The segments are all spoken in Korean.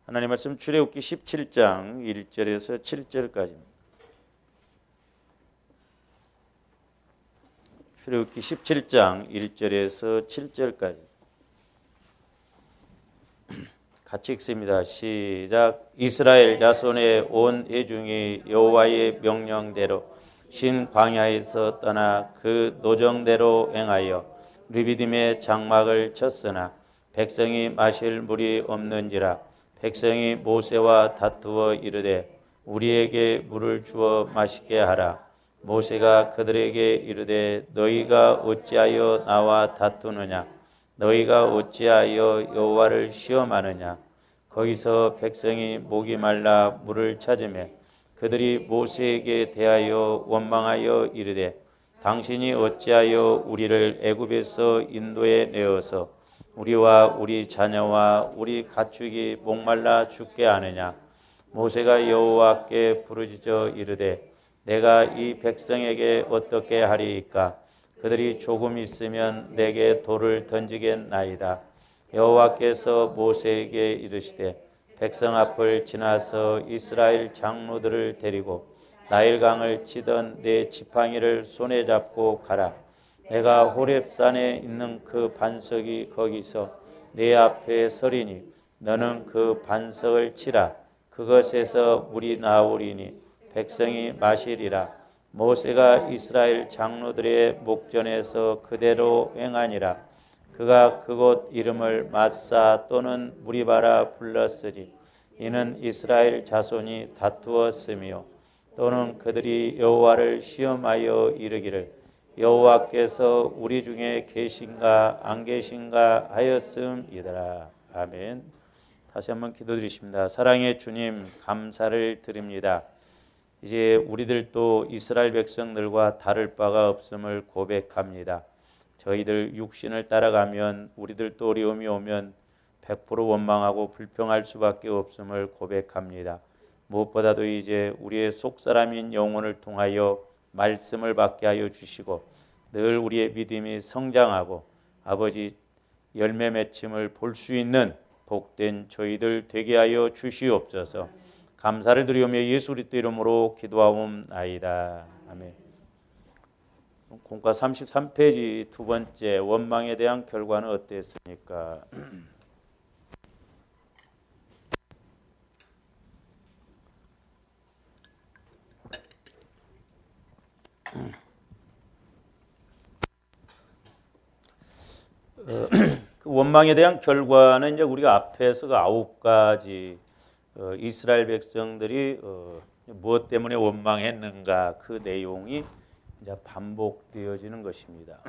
하나님 말씀 출애굽기 17장 1절에서 7절까지입니다. 출애굽기 17장 1절에서 7절까지 같이 읽습니다. 시작. 이스라엘 자손의 온 회중이 여호와의 명령대로 신 광야에서 떠나 그 노정대로 행하여 르비딤의 장막을 쳤으나 백성이 마실 물이 없는지라 백성이 모세와 다투어 이르되 우리에게 물을 주어 마시게 하라. 모세가 그들에게 이르되 너희가 어찌하여 나와 다투느냐? 너희가 어찌하여 여호와를 시험하느냐? 거기서 백성이 목이 말라 물을 찾으매 그들이 모세에게 대하여 원망하여 이르되 당신이 어찌하여 우리를 애굽에서 인도에 내어서 우리와 우리 자녀와 우리 가축이 목말라 죽게 하느냐? 모세가 여호와께 부르짖어 이르되 내가 이 백성에게 어떻게 하리이까? 그들이 조금 있으면 내게 돌을 던지겠나이다. 여호와께서 모세에게 이르시되 백성 앞을 지나서 이스라엘 장로들을 데리고 나일강을 치던 내 지팡이를 손에 잡고 가라. 내가 호렙산에 있는 그 반석이 거기서 내 앞에 서리니 너는 그 반석을 치라. 그것에서 물이 나오리니 백성이 마시리라. 모세가 이스라엘 장로들의 목전에서 그대로 행하니라. 그가 그곳 이름을 마사 또는 무리바라 불렀으리. 이는 이스라엘 자손이 다투었으며 또는 그들이 여호와를 시험하여 이르기를 여호와께서 우리 중에 계신가 안 계신가 하였음이더라. 아멘. 다시 한번 기도드리십니다. 사랑의 주님, 감사를 드립니다. 이제 우리들도 이스라엘 백성들과 다를 바가 없음을 고백합니다. 저희들 육신을 따라가면 우리들도 어려움이 오면 100% 원망하고 불평할 수밖에 없음을 고백합니다. 무엇보다도 이제 우리의 속사람인 영혼을 통하여 말씀을 받게 하여 주시고 늘 우리의 믿음이 성장하고 아버지 열매 맺힘을 볼 수 있는 복된 저희들 되게 하여 주시옵소서. 감사를 드리오며 예수 그리스도 이름으로 기도하옵나이다. 아멘. 공과 33페이지 두 번째 원망에 대한 결과는 어땠습니까? 그 원망에 대한 결과는 이제 우리가 앞에서 그 9가지 이스라엘 백성들이 무엇 때문에 원망했는가 그 내용이 이제 반복되어지는 것입니다.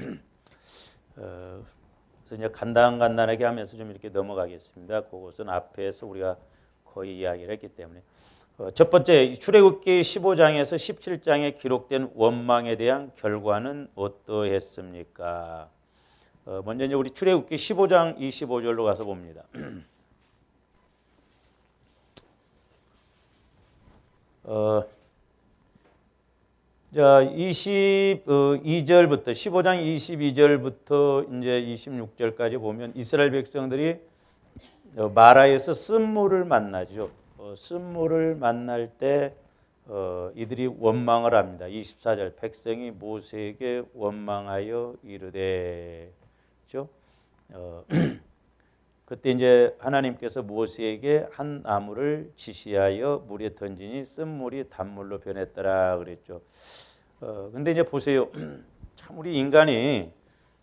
그래서 이제 간단하게 하면서 좀 이렇게 넘어가겠습니다. 그것은 앞에서 우리가 거의 이야기를 했기 때문에 첫 번째 출애굽기 15장에서 17장에 기록된 원망에 대한 결과는 어떠했습니까? 먼저 이제 우리 출애굽기 15장 25절로 가서 봅니다. 자, 22절부터 15장 22절부터 이제 26절까지 보면 이스라엘 백성들이 마라에서 쓴물을 만나죠. 쓴물을 만날 때 이들이 원망을 합니다. 24절 백성이 모세에게 원망하여 이르되 그렇죠? 그때 이제 하나님께서 모세에게 한 나무를 지시하여 물에 던지니 쓴물이 단물로 변했더라 그랬죠. 근데 이제 보세요. 참 우리 인간이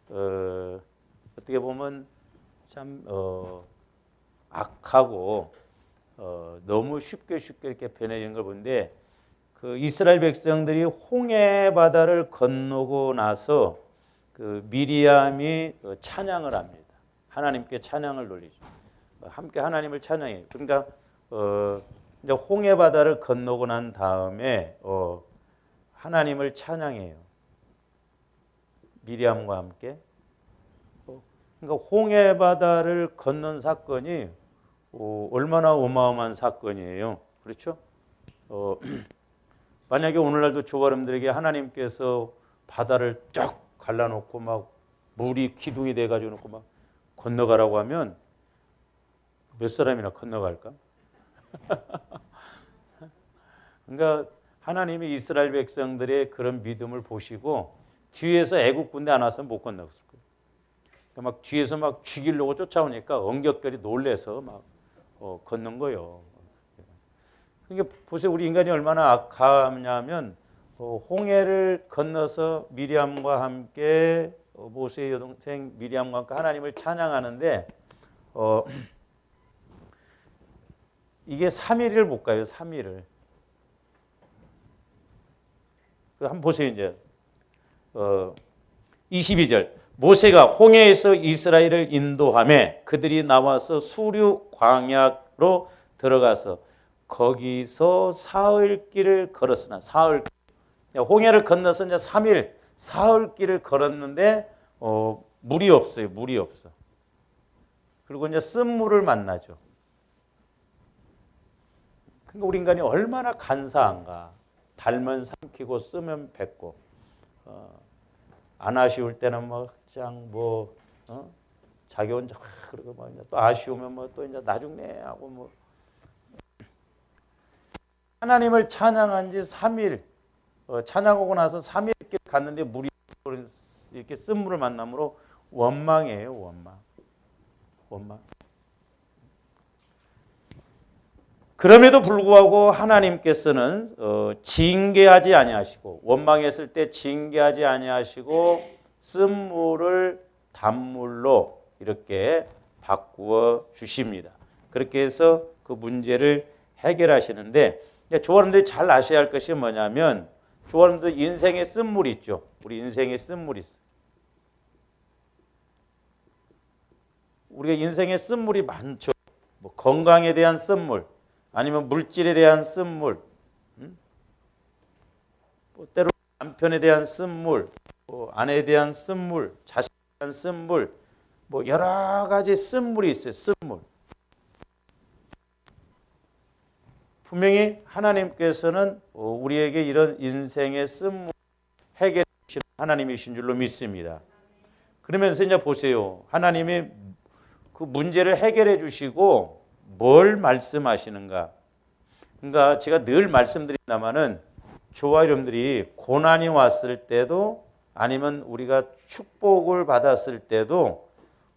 어떻게 보면 참 악하고 너무 쉽게 이렇게 변해지는 걸 보는데 그 이스라엘 백성들이 홍해 바다를 건너고 나서 그 미리암이 찬양을 합니다. 하나님께 찬양을 돌리죠. 함께 하나님을 찬양해요. 그러니까 이제 홍해 바다를 건너고 난 다음에 하나님을 찬양해요. 미리암과 함께. 그러니까 홍해 바다를 건넌 사건이 얼마나 어마어마한 사건이에요. 그렇죠? 만약에 오늘날도 저와 여러분들에게 하나님께서 바다를 쫙 갈라놓고 막 물이 기둥이 돼가지고 놓고 막 건너가라고 하면 몇 사람이나 건너갈까? 그러니까 하나님이 이스라엘 백성들의 그런 믿음을 보시고 뒤에서 애국 군대 안 왔으면 못 건넜을 거예요. 그러니까 막 뒤에서 막 죽이려고 쫓아오니까 엄격결이 놀래서 막 걷는 거예요. 그러니까 보세요, 우리 인간이 얼마나 악하냐면 홍해를 건너서 미리암과 함께 모세의 여동생 미리암과 함께 하나님을 찬양하는데 이게 3일을 못 가요. 3일을. 한번 보세요. 이제 22절 모세가 홍해에서 이스라엘을 인도하며 그들이 나와서 수류 광야로 들어가서 거기서 사흘 길을 걸었으나 사흘 홍해를 건너서 이제 3일 사흘 길을 걸었는데 물이 없어요. 물이 없어. 그리고 이제 쓴물을 만나죠. 그러니까 우리 인간이 얼마나 간사한가. 달면 삼키고 쓰면 뱉고 안 아쉬울 때는 자기 혼자 그러고 또 아쉬우면 또 이제 나중에 하고 하나님을 찬양한 지 3일 찬양하고 나서 3일 갔는데 물이 이렇게 쓴물을 만남으로 원망이에요. 원망. 그럼에도 불구하고 하나님께서는 징계하지 아니하시고 원망했을 때 징계하지 아니하시고 쓴물을 단물로 이렇게 바꾸어 주십니다. 그렇게 해서 그 문제를 해결하시는데 조원님들이 잘 아셔야 할 것이 뭐냐면 조원님들 인생의 쓴물이 있죠. 우리 인생의 쓴물이 있어요. 우리가 인생의 쓴물이 많죠. 건강에 대한 쓴물 아니면 물질에 대한 쓴물, 때로 남편에 대한 쓴물, 아내에 대한 쓴물, 자식에 대한 쓴물, 여러 가지 쓴물이 있어요. 쓴물. 분명히 하나님께서는 우리에게 이런 인생의 쓴물 해결해 주시는 하나님이신 줄로 믿습니다. 그러면서 이제 보세요. 하나님이 그 문제를 해결해 주시고 뭘 말씀하시는가? 그러니까 제가 늘 말씀드린다마는 저와 여러분들이 고난이 왔을 때도 아니면 우리가 축복을 받았을 때도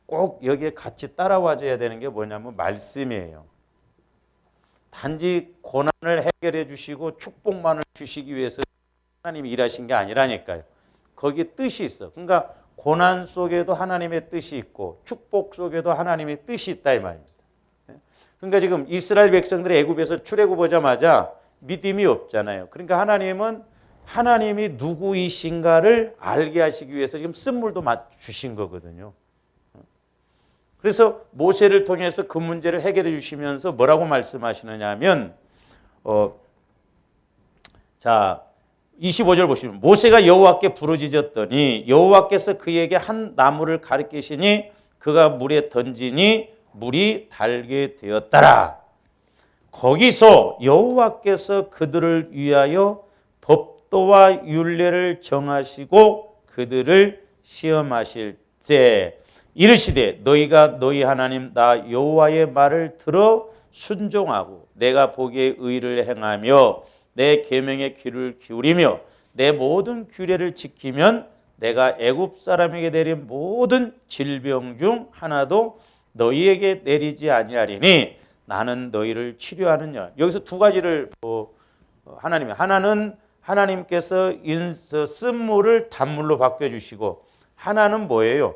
꼭 여기에 같이 따라와줘야 되는 게 뭐냐면 말씀이에요. 단지 고난을 해결해 주시고 축복만을 주시기 위해서 하나님이 일하신 게 아니라니까요. 거기에 뜻이 있어. 그러니까 고난 속에도 하나님의 뜻이 있고 축복 속에도 하나님의 뜻이 있다 이 말입니다. 그러니까 지금 이스라엘 백성들이 애굽에서 출애굽하자마자 믿음이 없잖아요. 그러니까 하나님은 하나님이 누구이신가를 알게 하시기 위해서 지금 쓴물도 주신 거거든요. 그래서 모세를 통해서 그 문제를 해결해 주시면서 뭐라고 말씀하시느냐 하면 25절 보시면 모세가 여호와께 부르짖었더니 여호와께서 그에게 한 나무를 가리키시니 그가 물에 던지니 물이 달게 되었더라. 거기서 여호와께서 그들을 위하여 법도와 율례를 정하시고 그들을 시험하실 때 이르시되 너희가 너희 하나님 나 여호와의 말을 들어 순종하고 내가 보기에 의를 행하며 내 계명에 귀를 기울이며 내 모든 규례를 지키면 내가 애굽 사람에게 내린 모든 질병 중 하나도 너희에게 내리지 아니하리니 나는 너희를 치료하느냐. 여기서 두 가지를 하나는 하나님께서 쓴물을 단물로 바꿔주시고 하나는 뭐예요?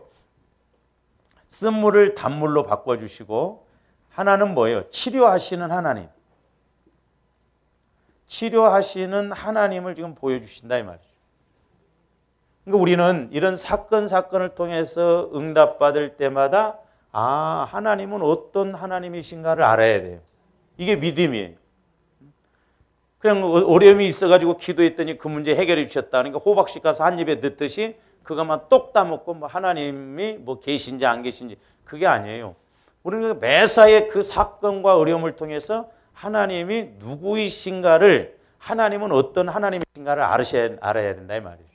쓴물을 단물로 바꿔주시고 하나는 뭐예요? 치료하시는 하나님. 치료하시는 하나님을 지금 보여주신다 이 말이죠. 그러니까 우리는 이런 사건을 통해서 응답받을 때마다 하나님은 어떤 하나님이신가를 알아야 돼요. 이게 믿음이에요. 그냥 어려움이 있어가지고 기도했더니 그 문제 해결해 주셨다. 그러니까 호박씨 가서 한 입에 넣듯이 그것만 똑 따먹고 하나님이 계신지 안 계신지 그게 아니에요. 우리는 매사에 그 사건과 어려움을 통해서 하나님이 누구이신가를 하나님은 어떤 하나님이신가를 알아야 된다 이 말이죠.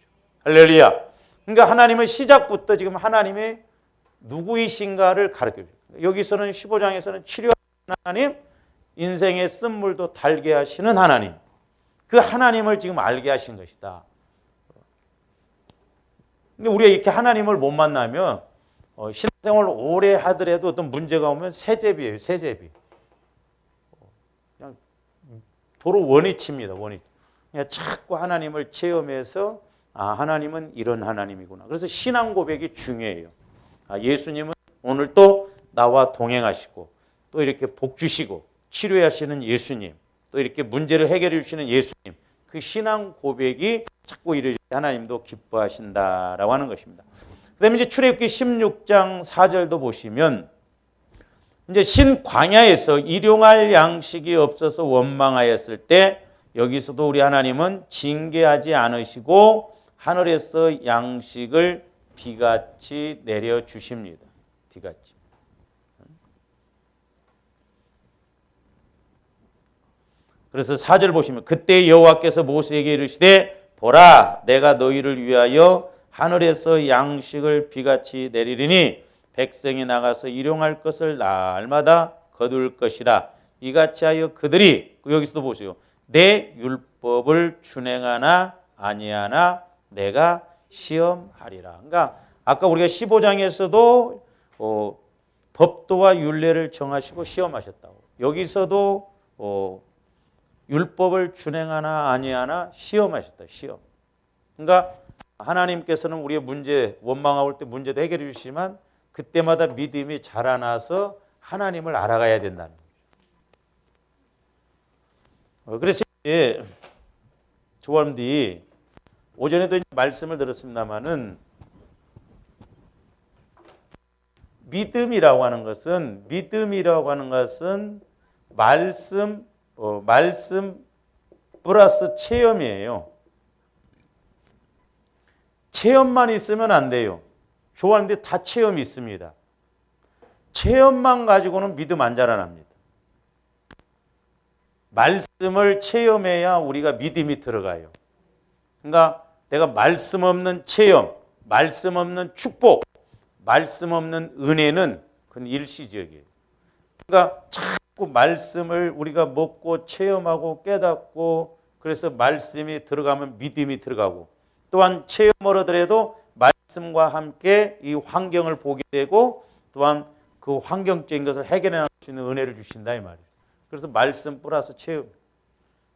할렐루야. 그러니까 하나님은 시작부터 지금 하나님의 누구이신가를 가르쳐 줘요. 여기서는 15장에서는 치료하는 하나님, 인생의 쓴물도 달게 하시는 하나님, 그 하나님을 지금 알게 하신 것이다. 근데 우리가 이렇게 하나님을 못 만나면 신앙생활을 오래 하더라도 어떤 문제가 오면 새제비예요, 새제비. 그냥 도로 원위치입니다, 원위치. 그냥 자꾸 하나님을 체험해서 하나님은 이런 하나님이구나. 그래서 신앙 고백이 중요해요. 예수님은 오늘 또 나와 동행하시고 또 이렇게 복 주시고 치료하시는 예수님, 또 이렇게 문제를 해결해 주시는 예수님, 그 신앙 고백이 자꾸 이루어질 때 하나님도 기뻐하신다라고 하는 것입니다. 그다음에 이제 출애굽기 16장 4절도 보시면 이제 신광야에서 일용할 양식이 없어서 원망하였을 때 여기서도 우리 하나님은 징계하지 않으시고 하늘에서 양식을 비같이 내려 주십니다. 비같이. 그래서 4절 보시면 그때 여호와께서 모세에게 이르시되 보라 내가 너희를 위하여 하늘에서 양식을 비같이 내리리니 백성이 나가서 일용할 것을 날마다 거둘 것이라. 이같이 하여 그들이 여기서도 보세요. 내 율법을 준행하나 아니하나 내가 시험하리라. 그러니까 아까 우리가 15장에서도 법도와 율례를 정하시고 시험하셨다고. 여기서도 율법을 준행하나 아니하나 시험하셨다. 시험. 그러니까 하나님께서는 우리의 문제, 원망할 때 문제도 해결해 주시지만 그때마다 믿음이 자라나서 하나님을 알아가야 된다는 거죠. 그래서 조원디 오전에도 말씀을 들었습니다마는 믿음이라고 하는 것은 말씀 플러스 체험이에요. 체험만 있으면 안 돼요. 좋아하는데 다 체험이 있습니다. 체험만 가지고는 믿음 안 자라납니다. 말씀을 체험해야 우리가 믿음이 들어가요. 그러니까 내가 말씀 없는 체험, 말씀 없는 축복, 말씀 없는 은혜는 그건 일시적이에요. 그러니까 자꾸 말씀을 우리가 먹고 체험하고 깨닫고 그래서 말씀이 들어가면 믿음이 들어가고 또한 체험을 하더라도 말씀과 함께 이 환경을 보게 되고 또한 그 환경적인 것을 해결해 나갈 수 있는 은혜를 주신다 이 말이에요. 그래서 말씀 플러스 체험.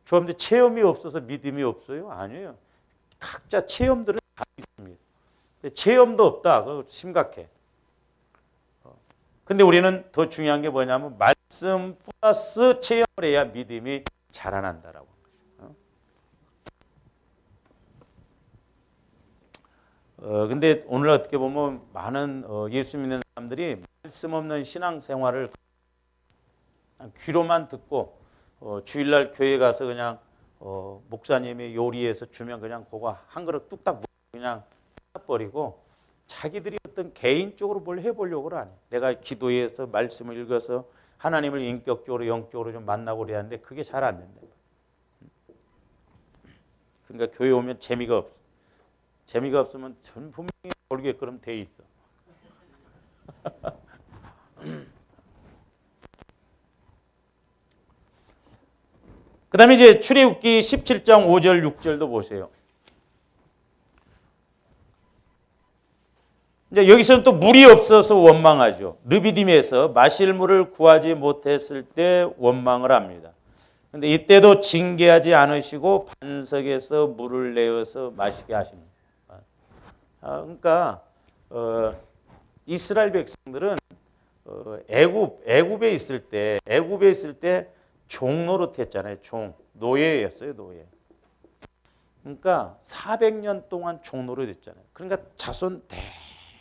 그런데 체험이 없어서 믿음이 없어요? 아니에요. 각자 체험들은 다 있습니다. 체험도 없다. 그거 심각해. 근데 우리는 더 중요한 게 뭐냐면 말씀 플러스 체험을 해야 믿음이 자라난다라고. 근데 오늘 어떻게 보면 많은 예수 믿는 사람들이 말씀 없는 신앙생활을 귀로만 듣고 주일날 교회 가서 그냥 목사님이 요리해서 주면 그냥 그거 한 그릇 뚝딱 먹고 그냥 버리고 자기들이 어떤 개인적으로 뭘 해보려고 안 해. 내가 기도해서 말씀을 읽어서 하나님을 인격적으로 영적으로 좀 만나고 그래야 하는데 그게 잘 안 된다. 그러니까 교회 오면 재미가 없어. 재미가 없으면 분명히 모르게끔 돼 있어. 그 다음에 이제 출애굽기 17장 5절 6절도 보세요. 이제 여기서는 또 물이 없어서 원망하죠. 르비딤에서 마실 물을 구하지 못했을 때 원망을 합니다. 그런데 이때도 징계하지 않으시고 반석에서 물을 내어서 마시게 하십니다. 그러니까 이스라엘 백성들은 애굽에 있을 때 종노릇 했잖아요. 노예였어요, 노예. 그러니까 400년 동안 종노릇 했잖아요. 그러니까 자손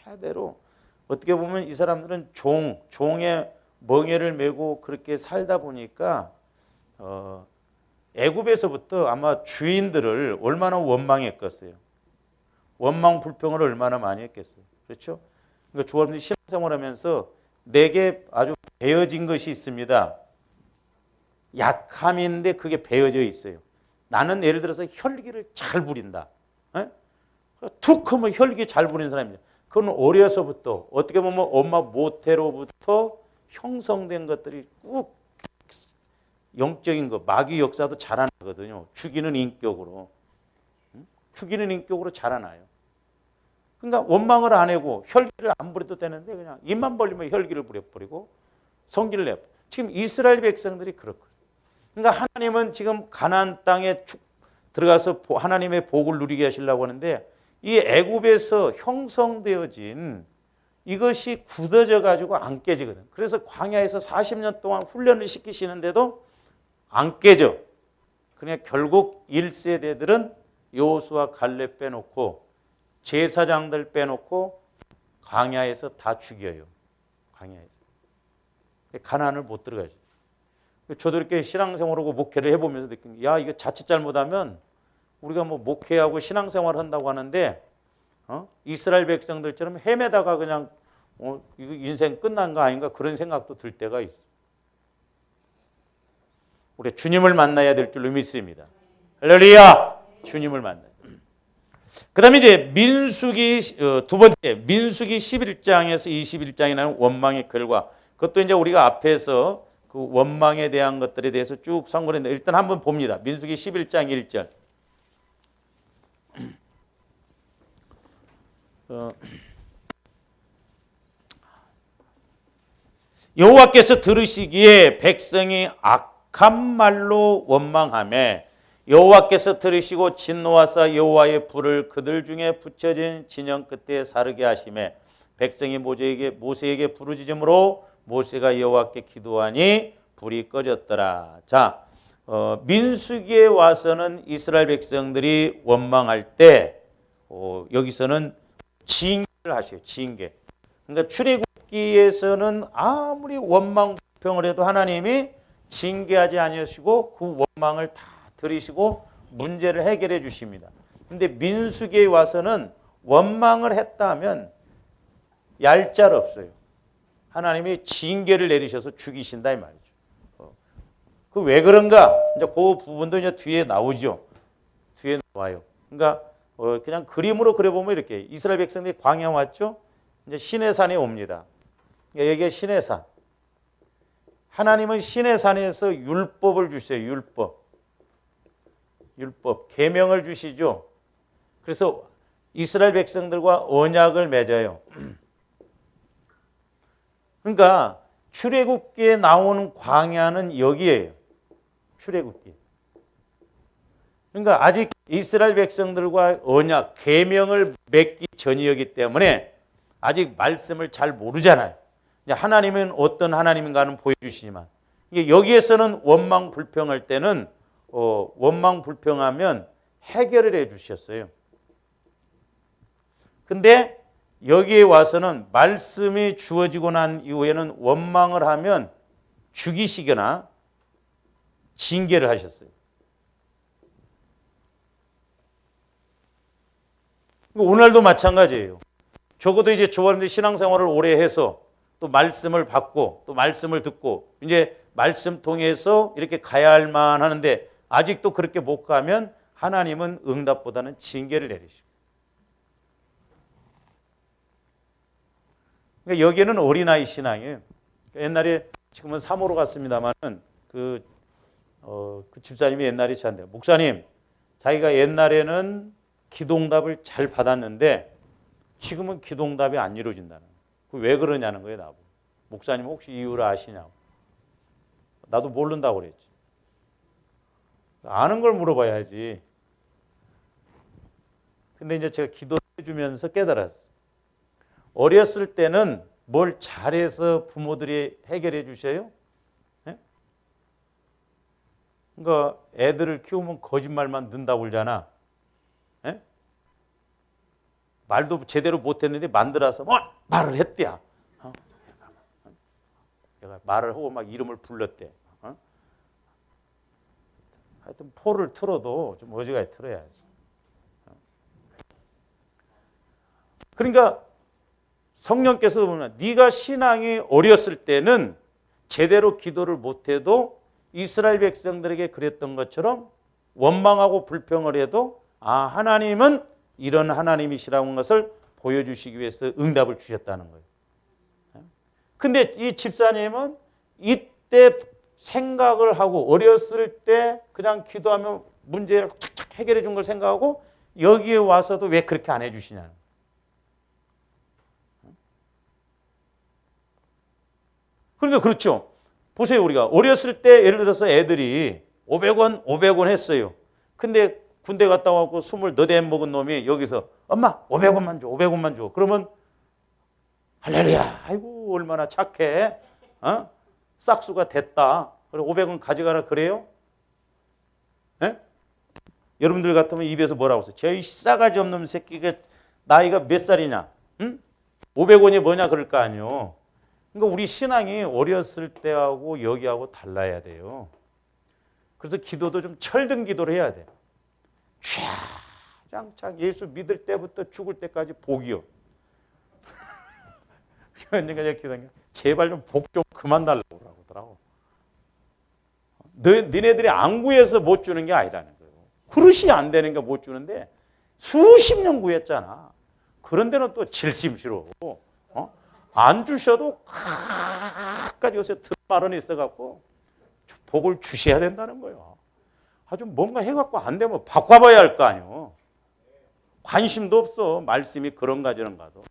대대로 어떻게 보면 이 사람들은 종의 멍에를 메고 그렇게 살다 보니까 애굽에서부터 아마 주인들을 얼마나 원망했겠어요. 원망 불평을 얼마나 많이 했겠어요. 그렇죠? 그러니까 조합원들이 신앙생활하면서 내게 아주 배어진 것이 있습니다. 약함인데 그게 배어져 있어요. 나는 예를 들어서 혈기를 잘 부린다. 툭 하면 혈기 잘 부리는 사람입니다. 그건 어려서부터 어떻게 보면 엄마 모태로부터 형성된 것들이 꾹 영적인 거, 마귀 역사도 자라나거든요. 죽이는 인격으로. 죽이는 인격으로 자라나요. 그러니까 원망을 안 하고 혈기를 안 부려도 되는데 그냥 입만 벌리면 혈기를 부려버리고 성기를 내요. 지금 이스라엘 백성들이 그렇거든요. 그러니까 하나님은 지금 가나안 땅에 들어가서 하나님의 복을 누리게 하시려고 하는데 이 애굽에서 형성되어진 이것이 굳어져 가지고 안 깨지거든. 그래서 광야에서 40년 동안 훈련을 시키시는데도 안 깨져. 그러니까 결국 1세대들은 여호수아 갈렙 빼놓고 제사장들 빼놓고 광야에서 다 죽여요. 광야에서. 가나안을 못 들어가죠. 저도 이렇게 신앙생활하고 목회를 해보면서 느낀 게, 야, 이거 자칫 잘못하면 우리가 뭐 목회하고 신앙생활 한다고 하는데 이스라엘 백성들처럼 헤매다가 그냥 이거 인생 끝난 거 아닌가 그런 생각도 들 때가 있어. 우리 주님을 만나야 될 줄로 믿습니다. 할렐루야! 주님을 만나요. 그 다음에 이제 민수기 두 번째 민수기 11장에서 21장에 나오는 원망의 결과, 그것도 이제 우리가 앞에서 그 원망에 대한 것들에 대해서 쭉 상고했는데 일단 한번 봅니다. 민수기 11장 1절. 여호와께서 들으시기에 백성이 악한 말로 원망하며 여호와께서 들으시고 진노하사 여호와의 불을 그들 중에 붙여진 진영 끝에 사르게 하시매 백성이 모세에게 부르짖음으로 모세가 여호와께 기도하니 불이 꺼졌더라. 자, 민수기에 와서는 이스라엘 백성들이 원망할 때 여기서는 징계를 하셔요. 징계. 그러니까 출애굽기에서는 아무리 원망 불평을 해도 하나님이 징계하지 아니하시고 그 원망을 다 들으시고 문제를 해결해 주십니다. 그런데 민수기에 와서는 원망을 했다면 얄짤 없어요. 하나님이 징계를 내리셔서 죽이신다 이 말이죠. 그 왜 그런가? 이제 그 부분도 이제 뒤에 나오죠. 뒤에 나와요. 그러니까 그냥 그림으로 그려보면 이렇게 이스라엘 백성들이 광야 왔죠. 이제 시내산에 옵니다. 여기가 시내산. 하나님은 시내산에서 율법을 주세요. 율법, 계명을 주시죠. 그래서 이스라엘 백성들과 언약을 맺어요. 그러니까 출애굽기에 나오는 광야는 여기에요. 출애굽기. 그러니까 아직 이스라엘 백성들과 언약, 계명을 맺기 전이었기 때문에 아직 말씀을 잘 모르잖아요. 하나님은 어떤 하나님인가는 보여주시지만 여기에서는 원망 불평할 때는 원망 불평하면 해결을 해 주셨어요. 근데 여기에 와서는 말씀이 주어지고 난 이후에는 원망을 하면 죽이시거나 징계를 하셨어요. 오늘도 마찬가지예요. 적어도 이제 저번에 신앙생활을 오래 해서 또 말씀을 받고 또 말씀을 듣고 이제 말씀 통해서 이렇게 가야 할 만하는데 아직도 그렇게 못 가면 하나님은 응답보다는 징계를 내리시고. 그러니까 여기에는 어린아이 신앙이에요. 옛날에 지금은 사모로 갔습니다만은 그 집사님이 옛날에 저한테 목사님, 자기가 옛날에는 기도응답을 잘 받았는데 지금은 기도응답이 안 이루어진다는 거예요. 왜 그러냐는 거예요. 나보고. 목사님 혹시 이유를 아시냐고. 나도 모른다고 그랬지. 아는 걸 물어봐야지. 근데 이제 제가 기도해 주면서 깨달았어요. 어렸을 때는 뭘 잘해서 부모들이 해결해 주셔요. 네? 그러니까 애들을 키우면 거짓말만 는다고 그러잖아. 네? 말도 제대로 못했는데 만들어서 말을 했대야. 내가 말을 하고 막 이름을 불렀대. 하여튼 포를 틀어도 좀 어지간히 틀어야지. 그러니까 성령께서 보면 네가 신앙이 어렸을 때는 제대로 기도를 못해도 이스라엘 백성들에게 그랬던 것처럼 원망하고 불평을 해도 하나님은 이런 하나님이시라는 것을 보여주시기 위해서 응답을 주셨다는 거예요. 근데 이 집사님은 이때 생각을 하고 어렸을 때 그냥 기도하면 문제를 착착 해결해 준 걸 생각하고 여기에 와서도 왜 그렇게 안 해주시냐. 그러니까 그렇죠. 보세요. 우리가 어렸을 때 예를 들어서 애들이 500원 했어요. 근데 군대 갔다 와서 24대 먹은 놈이 여기서 엄마 500원만 줘. 500원만 줘. 그러면 할렐루야. 아이고 얼마나 착해. 싹수가 됐다. 그래 500원 가져가라 그래요? 예? 여러분들 같으면 입에서 뭐라고 써요? 제이 싸가지 없는 새끼가 나이가 몇 살이냐? 응? 500원이 뭐냐 그럴 거 아니에요. 그러니까 우리 신앙이 어렸을 때하고 여기하고 달라야 돼요. 그래서 기도도 좀 철든 기도를 해야 돼요. 쫙 예수 믿을 때부터 죽을 때까지 복이요. 그러니까 제가 기도한 게 제발 좀 복 좀 그만 달라고 그러더라고. 너네들이 안 구해서 못 주는 게 아니라는 거예요. 그릇이 안 되는 게 못 주는데 수십 년 구했잖아. 그런 데는 또 질심시로 안 주셔도 까지 요새 득말은 있어갖고 복을 주셔야 된다는 거예요. 아주 뭔가 해갖고 안 되면 바꿔봐야 할 거 아니에요. 관심도 없어. 말씀이 그런 가지는 가도.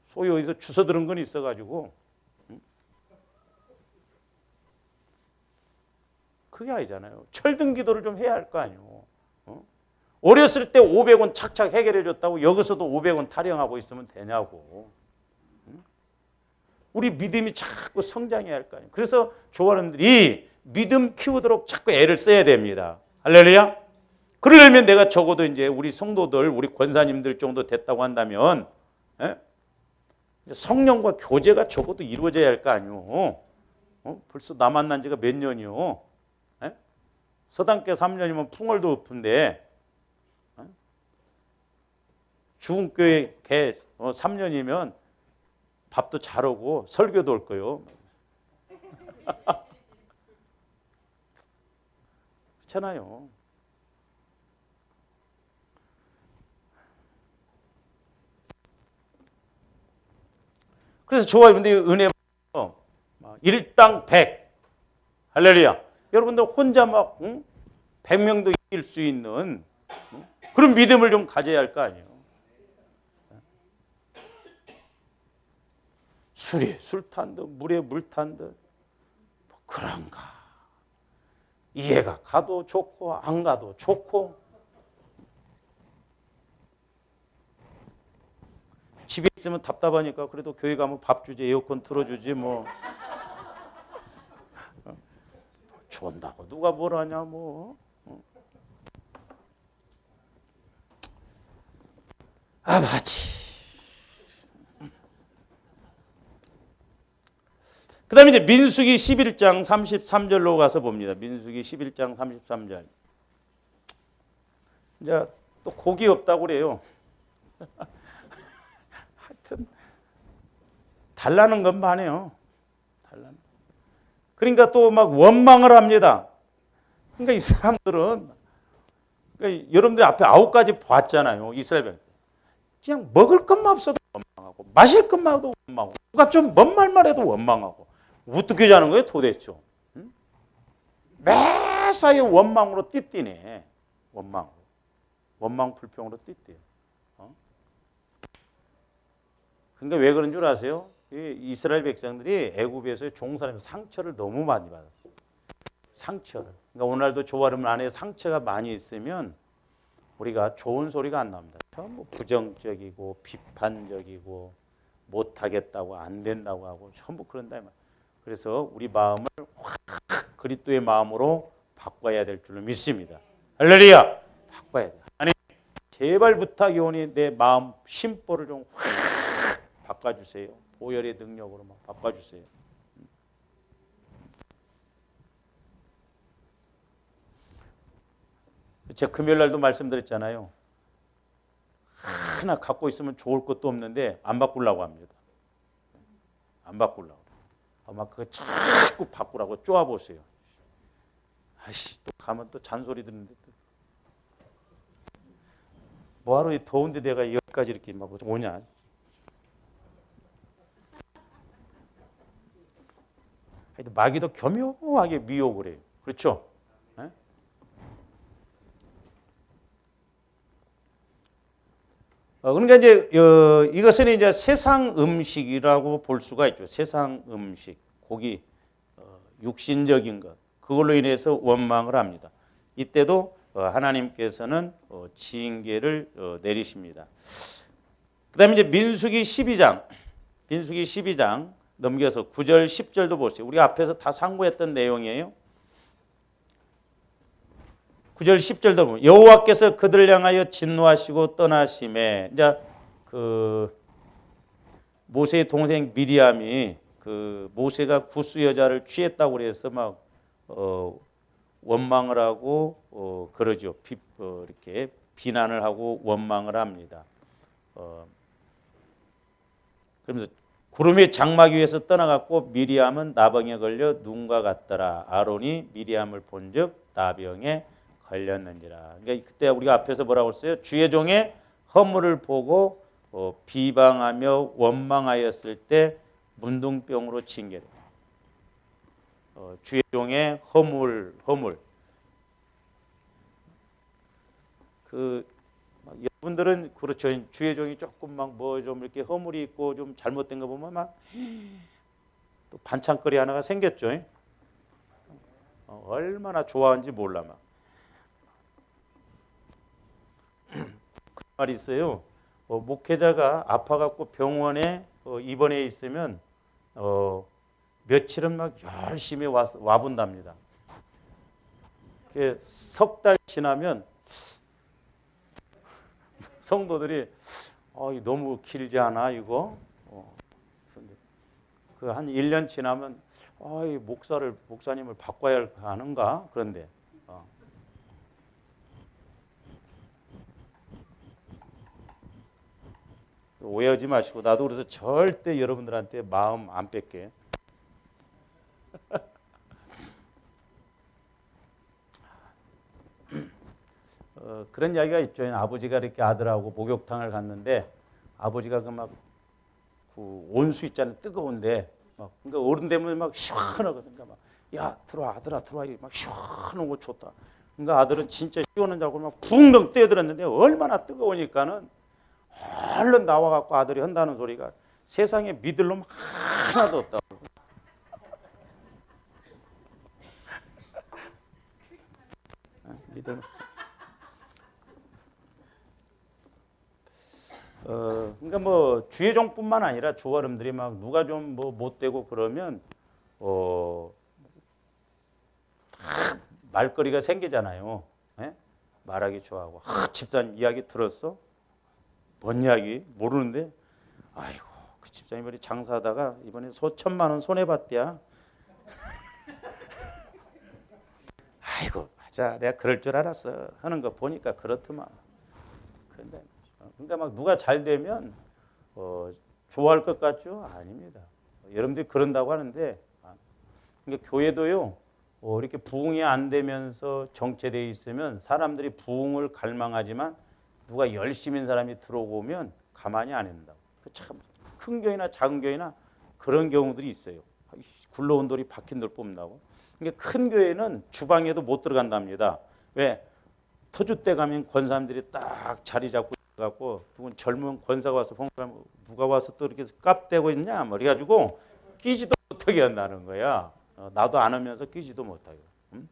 소위 어디서 주워 들은 건 있어가지고 그게 아니잖아요. 철든 기도를 좀 해야 할 거 아니에요. 어렸을 때 500원 착착 해결해 줬다고 여기서도 500원 타령하고 있으면 되냐고. 우리 믿음이 자꾸 성장해야 할 거 아니에요. 그래서 조화원들이 믿음 키우도록 자꾸 애를 써야 됩니다. 할렐루야. 그러려면 내가 적어도 이제 우리 성도들, 우리 권사님들 정도 됐다고 한다면 성령과 교제가 적어도 이루어져야 할 거 아니에요. 벌써 나 만난 지가 몇 년이요. 서당계 3년이면 풍월도 엎은데 중흥교회 개 3년이면 밥도 잘 오고 설교도 올 거요. 그렇잖아요. 그래서 좋아요. 근데 은혜 일당 100 할렐루야. 여러분들 혼자 막 100명도 이길 수 있는 그런 믿음을 좀 가져야 할 거 아니에요. 술에 술 탄 듯 물에 물 탄 듯 뭐 그런가. 이해가 가도 좋고 안 가도 좋고 집에 있으면 답답하니까 그래도 교회 가면 밥 주지 에어컨 틀어주지 뭐 좋은다고 누가 뭘 하냐 뭐 아버지. 그 다음에 이제 민수기 11장 33절로 가서 봅니다. 민수기 11장 33절. 이제 또 고기 없다고 그래요. 하여튼 달라는 건 많아요. 달라는. 그러니까 또 막 원망을 합니다. 그러니까 이 사람들은 그러니까 여러분들이 앞에 9가지 봤잖아요. 이스라엘 그냥 먹을 것만 없어도 원망하고 마실 것만 해도 원망하고 누가 좀 뭔 말만 해도 원망하고 어떻게 자는 거예요 도대체. 응? 매사에 원망으로 띠띠네. 원망 불평으로 띠띠. 그러니까 왜 그런 줄 아세요? 이스라엘 백성들이 애굽에서 종살이면서 상처를 너무 많이 받았어요. 상처를. 그러니까 오늘도 조화름 안에 상처가 많이 있으면 우리가 좋은 소리가 안 나옵니다. 전부 부정적이고 비판적이고 못하겠다고 안 된다고 하고 전부 그런다. 그래서 우리 마음을 확 그리스도의 마음으로 바꿔야 될 줄로 믿습니다. 할렐루야. 바꿔야 돼. 아니 제발 부탁이오니 내 마음 심보를 좀 확 바꿔주세요. 보혈의 능력으로 막 바꿔주세요. 제가 금요일 날도 말씀드렸잖아요. 하나 갖고 있으면 좋을 것도 없는데 안 바꾸려고 합니다. 안 바꾸려고. 아마 그거 자꾸 바꾸라고 쪼아보세요. 아이씨, 또 가면 또 잔소리 듣는데 또. 뭐하러 이 더운데 내가 여기까지 이렇게 막 오냐. 하여튼 마귀도 교묘하게 미혹을 해요. 그렇죠? 네? 그러니까 이제 이것은 이제 세상 음식이라고 볼 수가 있죠. 세상 음식, 고기, 육신적인 것, 그걸로 인해서 원망을 합니다. 이때도 하나님께서는 징계를 내리십니다. 그다음에 이제 민수기 12장 넘겨서 9절 10절도 보세요. 우리 앞에서 다 상고했던 내용이에요. 9절 10절도 보면 여호와께서 그들을 향하여 진노하시고 떠나심에, 이제 그 모세의 동생 미리암이 그 모세가 구스 여자를 취했다고 그래서 막 원망을 하고 그러죠. 이렇게 비난을 하고 원망을 합니다. 그러면서 구름이 장막 위에서 떠나갔고 미리암은 나병에 걸려 눈과 같더라. 아론이 미리암을 본즉 나병에 걸렸는지라. 그러니까 그때 우리가 앞에서 뭐라고 했어요? 주의 종의 허물을 보고 비방하며 원망하였을 때 문둥병으로 징계를. 주의 종의 허물. 여러분들은 그렇죠. 주의 종이 조금 막 뭐 좀 이렇게 허물이 있고 좀 잘못된 거 보면 막 또 반찬거리 하나가 생겼죠. 얼마나 좋아하는지 몰라 막. 그 말이 있어요. 목회자가 아파갖고 병원에 입원해 있으면 며칠은 막 열심히 와본답니다. 석 달 지나면 성도들이 너무 길지 않아 이거? 그 한 1년 지나면 이 목사님을 바꿔야 하는가? 그런데 오해하지 마시고, 나도 그래서 절대 여러분들한테 마음 안 뺄게. 그런 이야기가 있죠. 아버지가 이렇게 아들하고 목욕탕을 갔는데 아버지가 그 온수 있잖아요. 뜨거운데 그러니까 어른 되면 막 시원하거든요. 그러니까 야 들어와 아들아 들어와 막 시원한 거 좋다. 그러니까 아들은 진짜 시원한 줄 알고 막 붕덩 뛰어들었는데 얼마나 뜨거우니까는 얼른 나와갖고 아들이 한다는 소리가 세상에 믿을 놈 하나도 없다고. 믿을. 그러니까 뭐 주의 종뿐만 아니라 조아름들이 막 누가 좀 뭐 못되고 그러면 다 말거리가 생기잖아요. 네? 말하기 좋아하고 집사님 이야기 들었어? 뭔 이야기? 모르는데 아이고 그 집사님 우리 장사하다가 이번에 수천만 원 손해봤대야. 아이고 맞아 내가 그럴 줄 알았어 하는 거 보니까 그렇더만. 그런데 그러니까 막 누가 잘 되면 좋아할 것 같죠? 아닙니다. 여러분들이 그런다고 하는데 그러니까 교회도요 이렇게 부흥이 안 되면서 정체되어 있으면 사람들이 부흥을 갈망하지만 누가 열심인 사람이 들어오면 가만히 안 한다고. 참 큰 교회나 작은 교회나 그런 경우들이 있어요. 굴러온 돌이 박힌 돌 뽑는다고. 그러니까 큰 교회는 주방에도 못 들어간답니다. 왜? 터줏대 가면 권사님들이 딱 자리 잡고 갖고 누군 젊은 권사가 와서 봉사하면 누가 와서 또 이렇게 깝대고 있냐 뭐 그래가지고 끼지도 못하게 한다는 거야. 나도 안 하면서 끼지도 못하게. 응?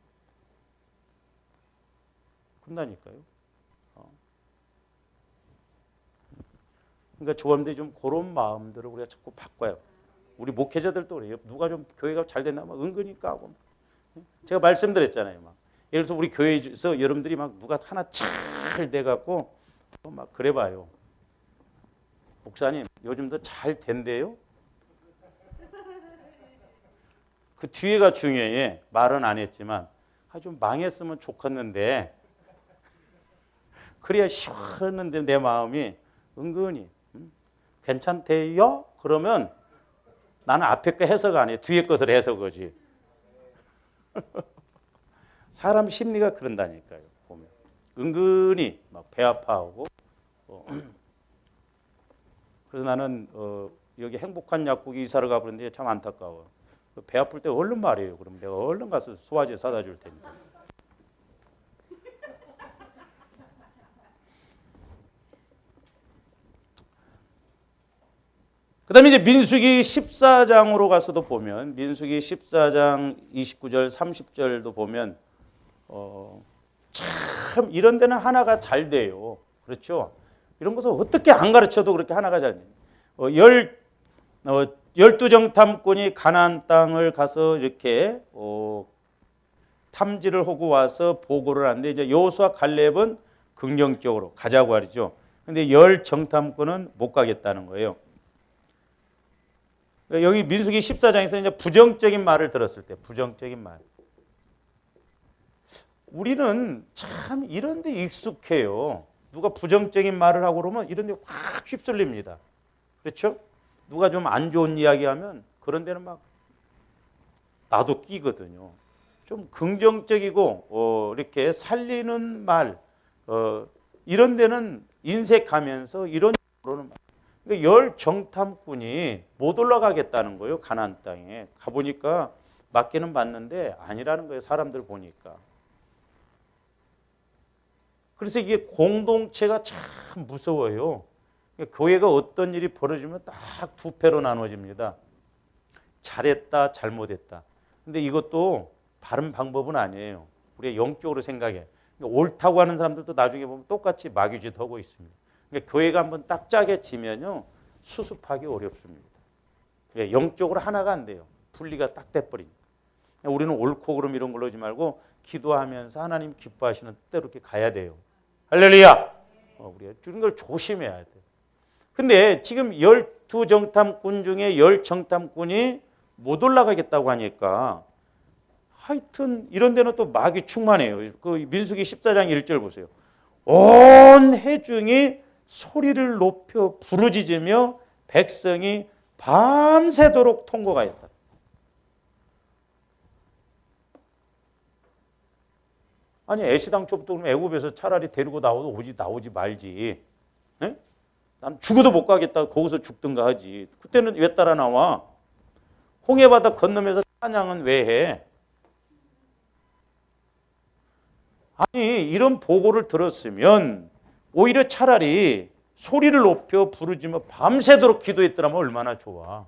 그런다니까요. 그러니까 조언들이 좀 그런 마음들을 우리가 자꾸 바꿔요. 우리 목회자들도 그래요. 누가 좀 교회가 잘 됐나 막 은근히 까고. 제가 말씀드렸잖아요. 막 예를 들어서 우리 교회에서 여러분들이 막 누가 하나 잘 돼갖고 막 그래봐요. 목사님 요즘도 잘 된대요. 그 뒤에가 중요해. 말은 안 했지만 좀 망했으면 좋겠는데 그래야 시원한데 내 마음이 은근히 괜찮대요? 그러면 나는 앞에 거 해석 안 해. 뒤에 것을 해석하지. 사람 심리가 그런다니까요. 보면 은근히 막 배 아파하고. 그래서 나는 여기 행복한 약국에 이사를 가보는데 참 안타까워. 배 아플 때 얼른 말해요. 그럼 내가 얼른 가서 소화제 사다 줄 테니까. 그다음에 이제 민수기 14장으로 가서도 보면 민수기 14장 29절 30절도 보면 참 이런 데는 하나가 잘 돼요. 그렇죠? 이런 것을 어떻게 안 가르쳐도 그렇게 하나가 잘 돼요. 12정탐꾼이 가나안 땅을 가서 이렇게 탐지를 하고 와서 보고를 하는데 이제 여호수아 갈렙은 긍정적으로 가자고 하죠. 근데 10정탐꾼은 못 가겠다는 거예요. 여기 민수기 14장에서는 이제 부정적인 말을 들었을 때 부정적인 말. 우리는 참 이런 데 익숙해요. 누가 부정적인 말을 하고 그러면 이런 데 확 휩쓸립니다. 그렇죠? 누가 좀 안 좋은 이야기하면 그런 데는 막 나도 끼거든요. 좀 긍정적이고 이렇게 살리는 말 이런 데는 인색하면서 이런 식으로는 그러니까 10정탐꾼이 못 올라가겠다는 거예요. 가나안 땅에 가보니까 맞기는 맞는데 아니라는 거예요. 사람들 보니까. 그래서 이게 공동체가 참 무서워요. 그러니까 교회가 어떤 일이 벌어지면 딱 두 패로 나눠집니다. 잘했다, 잘못했다. 근데 이것도 바른 방법은 아니에요. 우리가 영적으로 생각해. 그러니까 옳다고 하는 사람들도 나중에 보면 똑같이 마귀짓 하고 있습니다. 그러니까 교회가 한번 딱 짜게 지면요 수습하기 어렵습니다. 그러니까 영적으로 하나가 안 돼요. 분리가 딱 돼버리니까. 우리는 옳고 그름 이런 걸로 하지 말고 기도하면서 하나님 기뻐하시는 뜻대로 이렇게 가야 돼요. 할렐루야. 우리가 이런 걸 조심해야 돼. 근데 지금 12정탐꾼 중에 10정탐꾼이 못 올라가겠다고 하니까 하여튼 이런 데는 또 마귀 충만해요. 그 민수기 14장 1절 보세요. 온 회중이 소리를 높여 부르짖으며 백성이 밤새도록 통곡하였다. 아니 애시당초부터 그럼 애굽에서 차라리 데리고 나오지 말지. 네? 난 죽어도 못 가겠다. 거기서 죽든가 하지. 그때는 왜 따라 나와? 홍해바다 건너면서 찬양은 왜 해? 아니 이런 보고를 들었으면 오히려 차라리 소리를 높여 부르짖으며 밤새도록 기도했더라면 얼마나 좋아.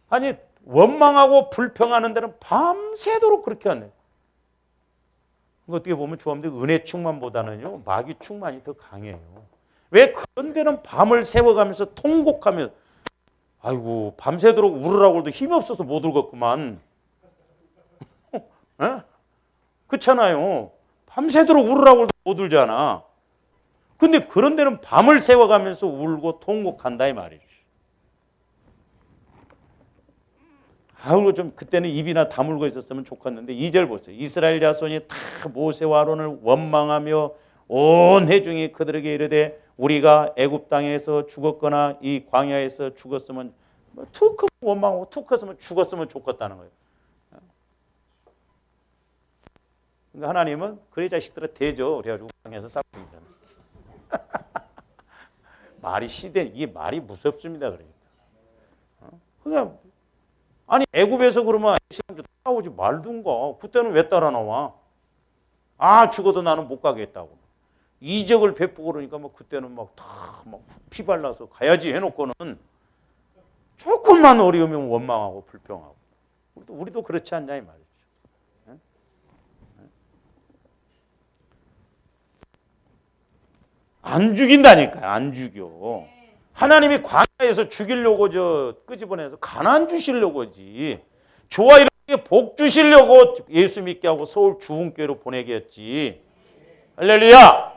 아니 원망하고 불평하는 데는 밤새도록 그렇게 하네. 어떻게 보면 좋아하는데 은혜 충만보다는요 마귀 충만이 더 강해요. 왜 그런 데는 밤을 새워가면서 통곡하며 아이고 밤새도록 울으라고 해도 힘이 없어서 못 울겠구만. 그렇잖아요. 밤새도록 울으라고 해도 못 울잖아. 근데 그런 데는 밤을 새워가면서 울고 통곡한다 이 말이죠. 아이고 좀 그때는 입이나 다물고 있었으면 좋겠는데 2절 보세요. 이스라엘 자손이 다 모세와 아론을 원망하며 온 회중이 그들에게 이르되 우리가 애굽 땅에서 죽었거나 이 광야에서 죽었으면 툭 하면 원망하고 툭 했으면 죽었으면 좋겠다는 거예요. 그러니까 하나님은 그의 자식들을 대죠. 그래가지고 광야에서 싸우고 있잖아요. 말이 이게 말이 무섭습니다. 그러니까 아니 애굽에서 그러면 사람들 따라오지 말든가. 그때는 왜 따라 나와? 아 죽어도 나는 못 가겠다고. 이적을 베푸고 그러니까 막 그때는 막 피 발라서 가야지 해놓고는 조금만 어려우면 원망하고 불평하고. 우리도 그렇지 않냐 이 말이죠. 안 죽인다니까요. 안 죽여. 하나님이 광야에서 죽이려고 끄집어내서 가나안 주시려고 하지. 좋아 이렇게 복 주시려고 예수 믿게 하고 서울 주흥교회로 보내겠지. 할렐루야.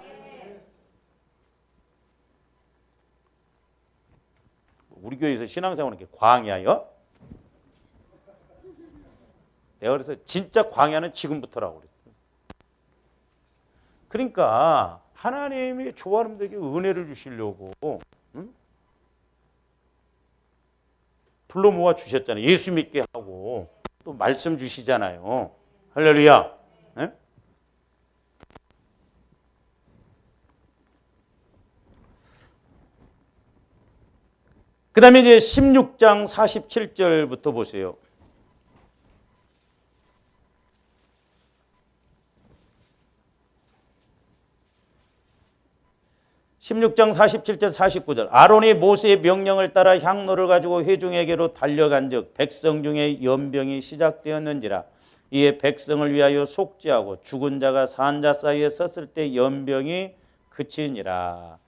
우리 교회에서 신앙생활은 이렇게 광야요? 내가 그래서 진짜 광야는 지금부터라고 그랬어요. 그러니까 하나님이 좋아하는 분들에게 은혜를 주시려고 불러 모아 주셨잖아요. 예수 믿게 하고 또 말씀 주시잖아요. 할렐루야. 네? 그 다음에 이제 16장 47절부터 보세요. 16장 47절 49절 아론이 모세의 명령을 따라 향로를 가지고 회중에게로 달려간즉 백성 중에 연병이 시작되었는지라. 이에 백성을 위하여 속죄하고 죽은 자가 산 자 사이에 섰을 때 연병이 그치니라.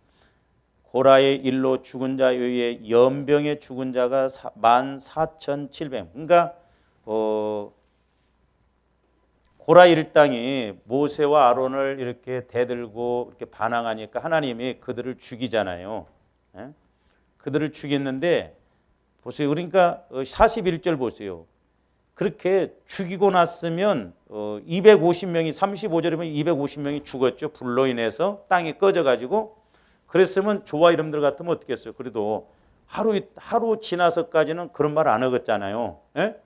고라의 일로 죽은 자 외에 연병에 죽은 자가 14,700. 그러니까 고라 일당이 모세와 아론을 이렇게 대들고 이렇게 반항하니까 하나님이 그들을 죽이잖아요. 예? 그들을 죽였는데 보세요. 그러니까 41절 보세요. 그렇게 죽이고 났으면 250명이 35절이면 250명이 죽었죠. 불로 인해서 땅이 꺼져가지고. 그랬으면 저와 여러분들 같으면 어떻게 했어요? 그래도 하루 지나서까지는 그런 말 안 하겠잖아요. 예?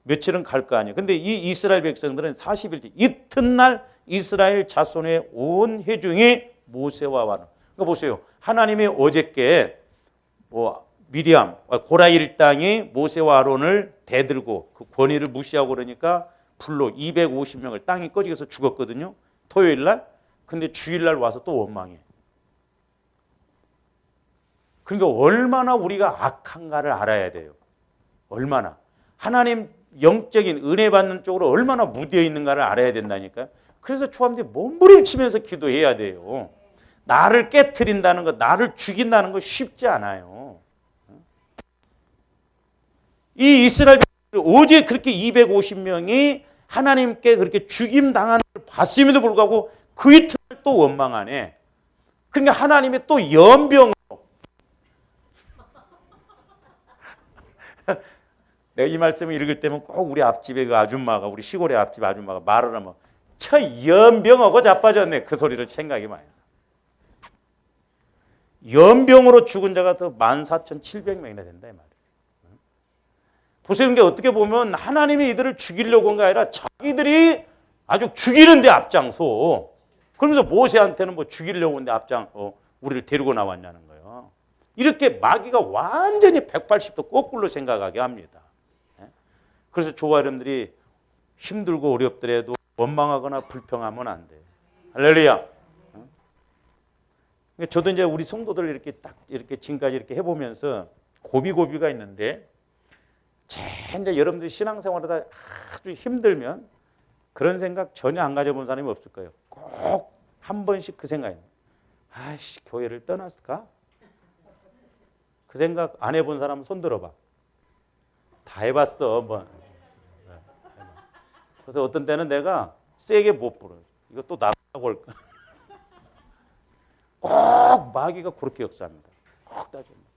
며칠은 갈 거 아니에요. 근데 이 이스라엘 백성들은 40일째 이튿날 이스라엘 자손의 온 회중이 모세와 아론. 그러니까 보세요. 하나님이 어저께 미리암, 고라 일당이 모세와 아론을 대들고 그 권위를 무시하고 그러니까 불로 250명을 땅이 꺼지게서 죽었거든요. 토요일 날. 근데 주일 날 와서 또 원망해. 그러니까 얼마나 우리가 악한가를 알아야 돼요. 얼마나. 하나님 영적인 은혜 받는 쪽으로 얼마나 무뎌 있는가를 알아야 된다니까요. 그래서 초함들이 몸부림치면서 기도해야 돼요. 나를 깨트린다는 것, 나를 죽인다는 거 쉽지 않아요. 이 이스라엘 어제 그렇게 250명이 하나님께 그렇게 죽임당하는 걸 봤음에도 불구하고 그 이틀 또 원망하네. 그러니까 하나님이 또 연병으로 내가 이 말씀을 읽을 때면 꼭 우리 앞집에 그 아줌마가 우리 시골의 앞집 아줌마가 말을 하면 저 연병하고 자빠졌네 그 소리를 생각이 많이 나. 연병으로 죽은 자가 더 14,700명이나 된다 이 말이에요. 보세요. 게 어떻게 보면 하나님이 이들을 죽이려고 한 게 아니라 자기들이 아주 죽이는데 앞장서. 그러면서 모세한테는 뭐 죽이려고 하는데 우리를 데리고 나왔냐는 거예요. 이렇게 마귀가 완전히 180도 거꾸로 생각하게 합니다. 그래서 저와 여러분들이 힘들고 어렵더라도 원망하거나 불평하면 안 돼요. 할렐루야. 저도 이제 우리 성도들 이렇게 딱 이렇게 지금까지 이렇게 해보면서 고비가 있는데, 이제 여러분들이 신앙생활하다 아주 힘들면 그런 생각 전혀 안 가져본 사람이 없을 거예요. 꼭 한 번씩 그 생각이 나요. 아이씨, 교회를 떠났을까? 그 생각 안 해본 사람 손 들어봐. 다 해봤어. 뭐. 그래서 어떤 때는 내가 세게 못 불어요. 이거 또 나가고 올까? 꼭 마귀가 그렇게 역사합니다. 꼭 따집니다.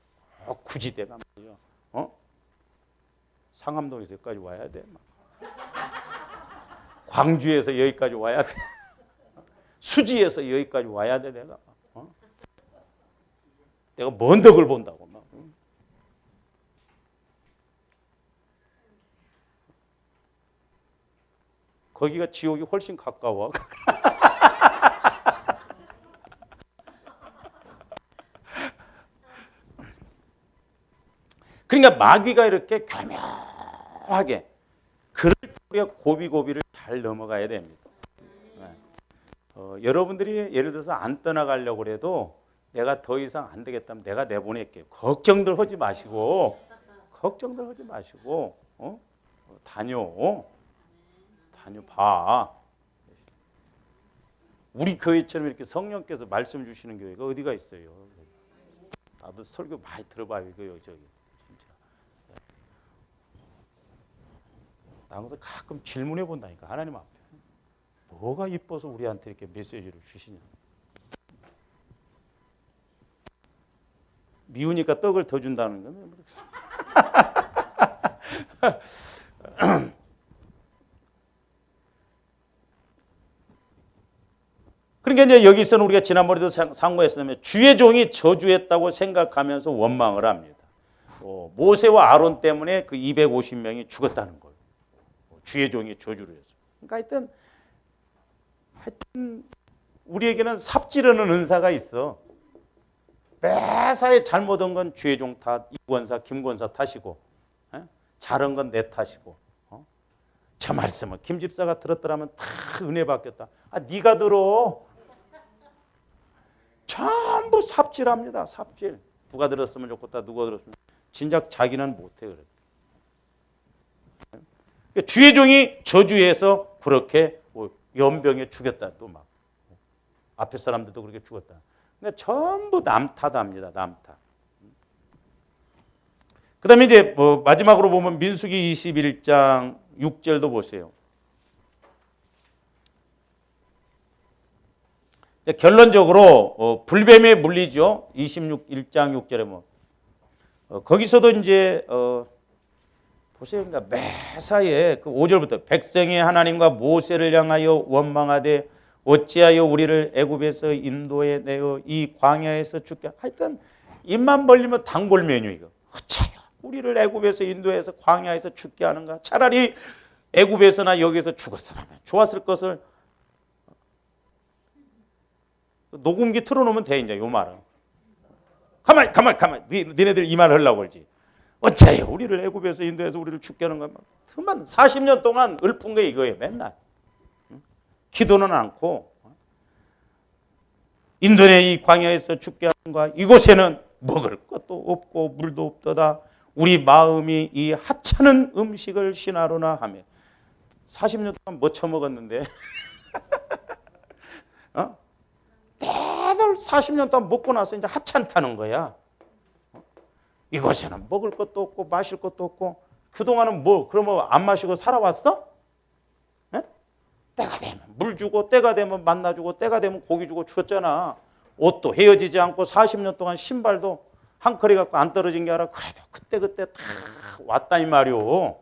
굳이 내가 말이죠. 상암동에서 여기까지 와야 돼. 광주에서 여기까지 와야 돼. 수지에서 여기까지 와야 돼 내가. 내가 뭔 덕을 본다고. 거기가 지옥이 훨씬 가까워. 그러니까 마귀가 이렇게 교묘하게 그럴 때 우리가 고비를 잘 넘어가야 됩니다. 여러분들이 예를 들어서 안 떠나가려고 해도 내가 더 이상 안 되겠다면 내가 내보낼게요. 걱정들 하지 마시고 다녀봐. 우리 교회처럼 이렇게 성령께서 말씀 주시는 교회가 어디가 있어요? 나도 설교 많이 들어봐요. 저기 진짜. 나 항상 가끔 질문해 본다니까 하나님 앞에. 뭐가 이뻐서 우리한테 이렇게 메시지를 주시냐? 미우니까 떡을 더 준다는 거면. 그러니까 이제 여기서는 우리가 지난번에도 상고했었다면 주의 종이 저주했다고 생각하면서 원망을 합니다. 모세와 아론 때문에 그 250명이 죽었다는 거예요. 주의 종이 저주를 해서. 그러니까 하여튼 우리에게는 삽지르는 은사가 있어. 매사에 잘못한 건 주의 종 탓, 이권사, 김권사 탓이고, 잘한 건 내 탓이고. 저 말씀을 김 집사가 들었더라면 다 은혜 받겠다. 네가 들어. 전부 삽질합니다. 삽질. 누가 들었으면 좋겠다. 누가 들었으면. 진작 자기는 못해 그래. 주의 종이 저주해서 그렇게 연병에 죽였다. 또 막 앞에 사람들도 그렇게 죽었다. 그러니까 전부 남탓합니다. 남탓. 그다음에 이제 마지막으로 보면 민수기 21장 6절도 보세요. 결론적으로 불뱀에 물리죠. 1장 6절에 뭐 거기서도 이제 보세요. 그러니까 매사에 그 5절부터 백성의 하나님과 모세를 향하여 원망하되 어찌하여 우리를 애굽에서 인도해 내어 이 광야에서 죽게. 하여튼 입만 벌리면 단골 메뉴 이거. 어찌하여 우리를 애굽에서 인도해서 광야에서 죽게 하는가. 차라리 애굽에서나 여기서 죽었으라면 좋았을 것을. 녹음기 틀어놓으면 돼 이제 요 말은. 가만. 니네들 이 말 하려고 그러지. 어째요 우리를 애굽에서 인도해서 우리를 죽게 하는 거야. 그만 40년 동안 읊은 게 이거예요. 맨날. 기도는 않고 인도의 이 광야에서 죽게 하는 거야. 이곳에는 먹을 것도 없고 물도 없도다. 우리 마음이 이 하찮은 음식을 신하로나 하며. 40년 동안 뭐 처먹었는데 다들 40년 동안 먹고 나서 이제 하찮다는 거야. 이곳에는 먹을 것도 없고 마실 것도 없고. 그동안은 뭐 그러면 안 마시고 살아왔어? 에? 때가 되면 물 주고 때가 되면 만나 주고 때가 되면 고기 주고 죽었잖아. 옷도 헤어지지 않고 40년 동안 신발도 한 커리 갖고 안 떨어진 게 아니라 그래도 그때 다 왔다 이 말이오.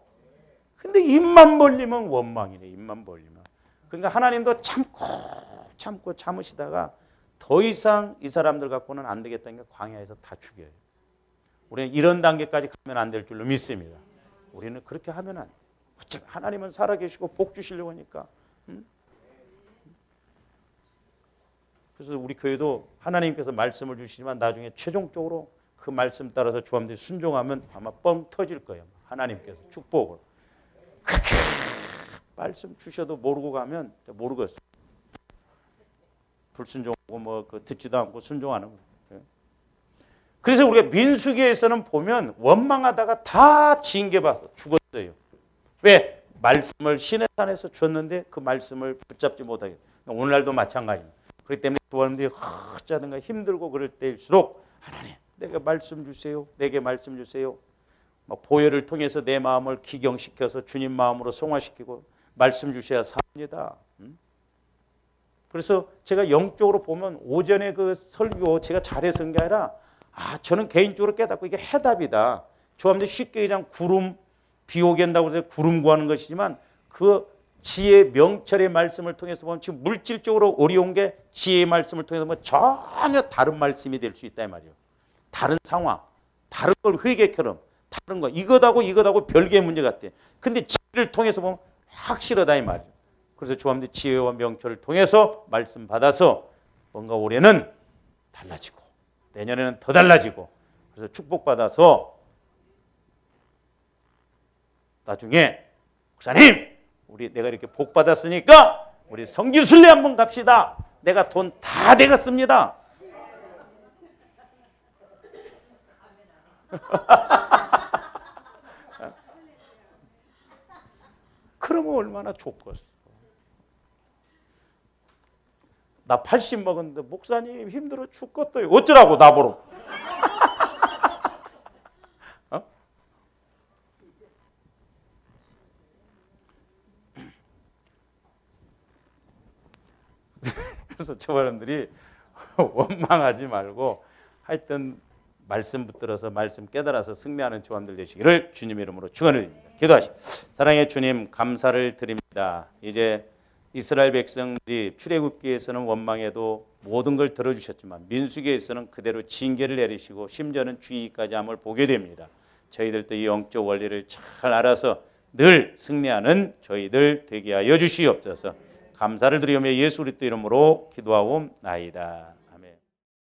근데 입만 벌리면 원망이네. 입만 벌리면. 그러니까 하나님도 참고 참으시다가 더 이상 이 사람들 갖고는 안 되겠다니까 광야에서 다 죽여요. 우리는 이런 단계까지 가면 안 될 줄로 믿습니다. 우리는 그렇게 하면 안 돼. 어차피 하나님은 살아계시고 복 주시려고 하니까. 그래서 우리 교회도 하나님께서 말씀을 주시지만 나중에 최종적으로 그 말씀 따라서 조합들이 순종하면 아마 뻥 터질 거예요. 하나님께서 축복을. 그렇게 말씀 주셔도 모르고 가면 모르겠어요. 불순종하고 뭐 듣지도 않고 순종하는 거예요. 그래서 우리가 민수기에서는 보면 원망하다가 다 징계받아서 죽었어요. 왜? 말씀을 시내산에서 줬는데 그 말씀을 붙잡지 못하게. 오늘날도 마찬가지입니다. 그렇기 때문에 조원들이 어쩌든가 힘들고 그럴 때일수록 하나님 내게 말씀 주세요. 내게 말씀 주세요. 보혈을 통해서 내 마음을 기경시켜서 주님 마음으로 성화시키고 말씀 주셔야 삽니다. 그래서 제가 영적으로 보면 오전에 그 설교 제가 잘해서 한 게 아니라 저는 개인적으로 깨닫고 이게 해답이다. 조합들 쉽게 그냥 구름 비 오게 한다고 해서 구름 구하는 것이지만 그 지혜 명철의 말씀을 통해서 보면 지금 물질적으로 어려운 게 지혜의 말씀을 통해서 보면 전혀 다른 말씀이 될 수 있다 이 말이에요. 다른 상황, 다른 걸 회개처럼 다른 거 이것하고 별개의 문제 같아. 근데 지혜를 통해서 보면 확실하다 이 말이에요. 그래서 조합들 지혜와 명철을 통해서 말씀 받아서 뭔가 올해는 달라지고 내년에는 더 달라지고 그래서 축복받아서 나중에 목사님 내가 이렇게 복 받았으니까 우리 성지순례 한번 갑시다. 내가 돈 다 되겠습니다. 그러면 얼마나 좋겠어. 나 80 먹었는데 목사님 힘들어 죽겠어요. 어쩌라고 나보러. 그래서 저 사람들이 원망하지 말고 하여튼 말씀 붙들어서 말씀 깨달아서 승리하는 조합들 되시기를 주님의 이름으로 축원드립니다. 기도하시죠. 사랑의 주님 감사를 드립니다. 이제 이스라엘 백성들이 출애굽기에서는 원망해도 모든 걸 들어주셨지만 민수기에서는 그대로 징계를 내리시고 심지어는 주의까지 함을 보게 됩니다. 저희들도 이 영적 원리를 잘 알아서 늘 승리하는 저희들 되게 하여 주시옵소서. 감사를 드리며 예수 그리스도 이름으로 기도하옵나이다.